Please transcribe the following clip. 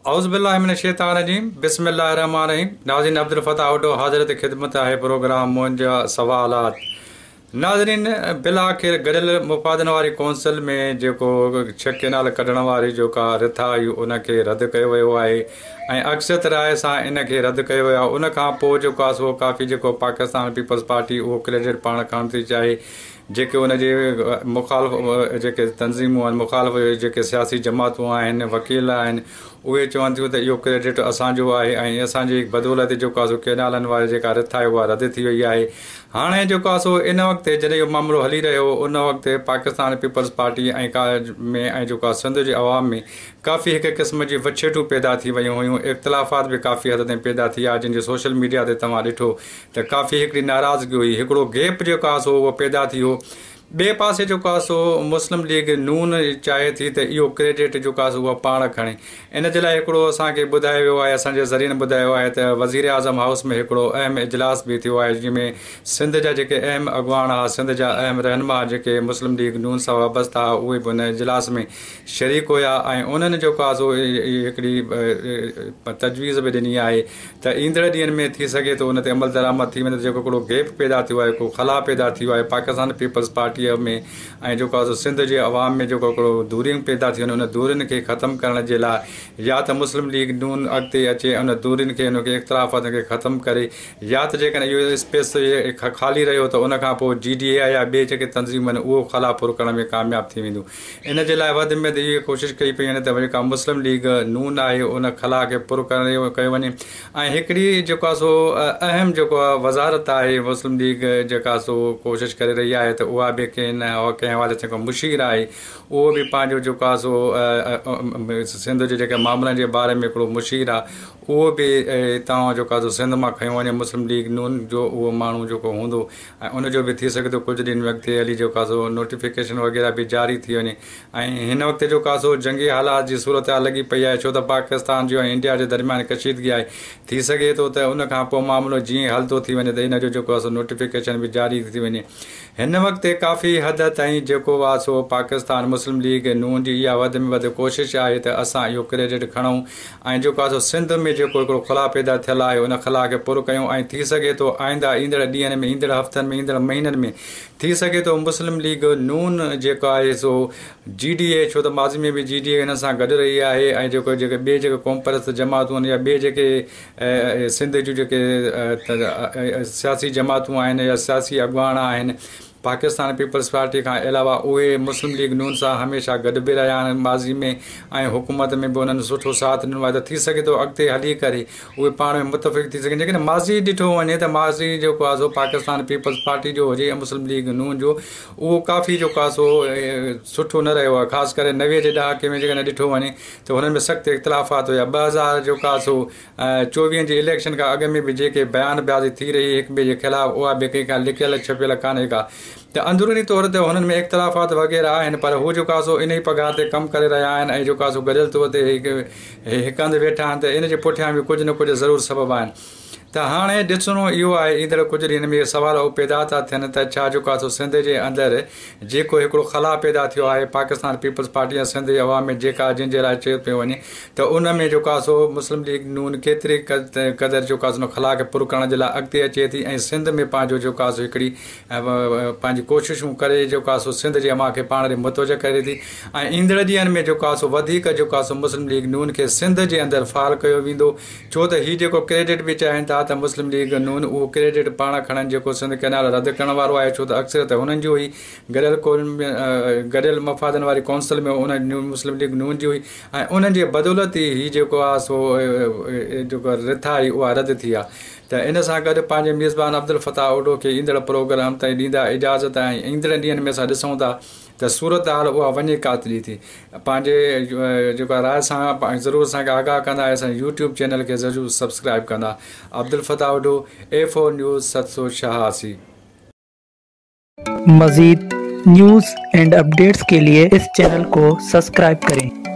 औज़ुबिल्लाहिमिनश्शैतानिर्रजीम बिस्मिल्लाहिर्रहमानिर्रहीम। नाज़रीन, अब्दुल फ़ताह उडो हाज़िरत ख़िदमत है प्रोग्राम मुंहिंजा सवालात। नाज़रीन, बिल आख़िर गॾियल मुफ़ादन वारी कौंसिल में जेको 6 केनाल कढण वारी जेका रिथ आई उनखे रद्द कयो वियो आहे ऐं अक्सरियत राय सां इनखे रद्द कयो वियो आहे। उन खां पोइ जेको आहे सो काफ़ी जेको पाकिस्तान पीपल्स पार्टी उहो क्रेडिट पाण खणण थी चाहे। जेके उनजे मुखालिफ़ जेके तंज़ीमूं आहिनि, मुखालिफ़ जेके सियासी जमातूं आहिनि, वकील आहिनि, उहे चवनि थियूं त इहो क्रेडिट असांजो आहे ऐं असांजी बदौलत जेको आहे सो केनालनि वारी जेका रिथ आहे उहा रद्द थी वई आहे। हाणे जेको आहे सो इन वक़्तु जॾहिं इहो मामिलो हली रहियो हो उन वक़्तु पाकिस्तान पीपल्स पार्टी ऐं जेको आहे सिंध जे अवाम में काफ़ी हिकु क़िस्म जी वछेटूं पैदा थी वियूं हुयूं, इख़्तिलाफ़ात बि काफ़ी हद ताईं पैदा थी आहे, जिन सोशल मीडिया ते तव्हां ॾिठो त काफ़ी हिकिड़ी नाराज़गी हुई, हिकिड़ो गैप जेको आहे सो उहो पैदा थी वियो। ॿिए पासे जेको आहे सो मुस्लिम लीग नून चाहे थी त इहो क्रेडिट जेको आहे सो उहा पाण खणे। इन जे लाइ हिकिड़ो असांखे ॿुधायो वियो आहे, असांजे ज़रिए ॿुधायो आहे त वज़ीर आज़म हाउस में हिकिड़ो अहम इजलास बि थियो आहे, जंहिंमें सिंध जा जेके अहम अॻवान हुआ, सिंध जा अहम रहनुमा जेके मुस्लिम लीग नून सां वाबस्ता हुआ, उहे बि उन इजलास में शरीक हुया ऐं उन्हनि जेको आहे सो हिकिड़ी तजवीज़ बि ॾिनी आहे त ईंदड़ ॾींहंनि में थी सघे थो उन ते अमल दरामद थी वञे। जेको हिकिड़ो गैप पैदा थियो आहे, को खला पैदा थियो आहे पाकिस्तान पीपल्स पार्टी में ऐं जेको आहे सिंध जे अवाम में जेको हिकिड़ो दूरियूं पैदा थियूं आहिनि, उन दूरियुनि खे ख़तमु करण जे लाइ या त मुस्लिम लीग नून अॻिते अचे उन दूरियुनि खे उनखे इख़्तिलाफ़ात खे ख़तमु करे, या त जेकॾहिं इहो स्पेस ख़ाली रहियो त उन खां पोइ GDA या ॿिए जेके तंज़ीम आहिनि उहो खला पुर करण में कामयाबु थी वेंदियूं। इन जे लाइ वधि में वधि इहे कोशिशि कई पई वञे त जेका मुस्लिम लीग नून आहे उन खला खे पुर कयो वञे। ऐं हिकिड़ी जेको आहे सो अहम जेको आहे वज़ारत आहे मुस्लिम लीग जेका सो कोशिशि करे रही आहे त उहा बि कंहिं हवाले सां जेको मुशीर आहे उहो बि पंहिंजो जेको आहे सो सिंध जे जेके मामलनि जे बारे में हिकिड़ो मुशीर आहे उहो बि तव्हां जेको आहे सो सिंध मां खयो वञे। मुस्लिम लीग नून जो उहो माण्हू जेको हूंदो ऐं उनजो बि थी सघे थो कुझु ॾींहं अॻिते हली जेको आहे सो नोटिफिकेशन वग़ैरह बि जारी थी वञे। ऐं हिन वक़्तु जेको आहे सो जंगी हालात जी सूरत लॻी पई आहे, छो त पाकिस्तान जो ऐं इंडिया जे दरमियान कशीदगी आहे। थी सघे थो त उन खां पोइ मामिलो जीअं हलंदो थी वञे त इन जो जेको आहे सो नोटिफिकेशन बि जारी थी वञे। हिन वक़्तु काफ़ी हद ताईं जेको आहे सो पाकिस्तान मुस्लिम लीग नून जी इहा वधि में वधि कोशिशि आहे त असां इहो क्रेडिट खणूं ऐं जेको आहे सो सिंध में जेको हिकिड़ो खला पैदा थियल आहे उन खला खे पुर कयूं। ऐं थी सघे थो आईंदा ईंदड़ ॾींहंनि में, ईंदड़ हफ़्तनि में, ईंदड़ महीननि में थी सघे थो मुस्लिम लीग नून जेको आहे सो GDA, छो त माज़ी में बि GDA हिन सां गॾु रही आहे ऐं जेके ॿिए जेके क़ौमपरस्त जमातूं आहिनि या ॿिए जेके सिंध जूं जेके सियासी जमातूं आहिनि या सियासी अॻवान आहिनि पाकिस्तान पीपल्स पार्टी खां अलावा, उहे मुस्लिम लीग नून सां हमेशह गॾु बि रहिया आहिनि माज़ी में ऐं हुकूमत में बि उन्हनि सुठो साथ ॾिनो आहे। त थी सघे थो अॻिते हली करे उहे पाण में मुतफ़िक़ थी सघनि। जेकॾहिं माज़ी ॾिठो वञे त माज़ी जेको आहे सो पाकिस्तान पीपल्स पार्टी जो हुजे या मुस्लिम लीग नून जो, उहो काफ़ी जेको आहे सो सुठो न रहियो आहे। ख़ासि करे 90 जे ॾहाके में जेकॾहिं ॾिठो वञे त हुननि में सख़्तु इख़्तिलाफ़ात हुया। 2000 जेको आहे सो 24 जे इलेक्शन खां अॻु में बि जेके बयानबाज़ी थी रही हिक ॿिए जे ख़िलाफ़ु, उहा बि कंहिंखां लिखियल छपियल कान्हे का। त अंदरूनी तौर ते हुननि में इख़्तिलाफ़ात वग़ैरह आहिनि, पर हू जेको आहे सो इन ई पघार ते कमु करे रहिया आहिनि ऐं जेको आहे सो गॾियल तौर ते हिकु हंधि वेठा आहिनि। त इन जे पुठियां बि कुझु न कुझु ज़रूरु सबबु आहिनि। त हाणे ॾिसणो इहो आहे ईंदड़ कुझु ॾींहंनि में सवाल पैदा था थियनि त छा जेको आहे सो सिंध जे अंदरि जेको हिकिड़ो खला पैदा थियो आहे पाकिस्तान पीपल्स पार्टी या सिंध जे अवाम में जेका जंहिंजे लाइ चयो पियो वञे त उन में जेको आहे सो मुस्लिम लीग नून केतिरी क़दुरु जेको आहे सो खला खे पुर करण जे लाइ अॻिते अचे थी ऐं सिंध में पंहिंजो जेको आहे सो हिकिड़ी पंहिंजी कोशिशूं करे जेको आहे सो सिंध जे अवाम खे पाण ॾे मुतवजह करे थी। ऐं ईंदड़ ॾींहंनि में जेको आहे सो वधीक जेको आहे सो मुस्लिम लीग नून खे सिंध जे अंदरि फ़ाल कयो वेंदो, छो त हीउ जेको क्रेडिट बि चाहिनि था त मुस्लिम लीग नून उहो क्रेडिट पाण खणनि जेको सिंध केनाल रद्द करण वारो आहे, छो त अक्सर त हुननि जो ई गॾियल मफ़ादनि वारी कौंसिल में उन मुस्लिम लीग नून जी हुई ऐं उन्हनि जे बदौलत ई जेको आहे सो जेको रिथ आई उहा रद्द थी आहे। त इन सां गॾु पंहिंजे मेज़बान अब्दुल फ़ताह उडो खे ईंदड़ प्रोग्राम ताईं ॾींदा इजाज़त ऐं ईंदड़ ॾींहंनि में असां ॾिसूं था त सूरत हाल उहा वञे कातिरी थी। पंहिंजे जेको राय सां ज़रूरु असांखे आगाह कंदा ऐं असांजे YouTube चैनल खे ज़रूरु सब्सक्राइब कंदा। Abdul Fatah Udo, A4 news 786। मज़ीद न्यूज़ एंड अपडेट्स के लिए इस चैनल को सब्सक्राइब करें।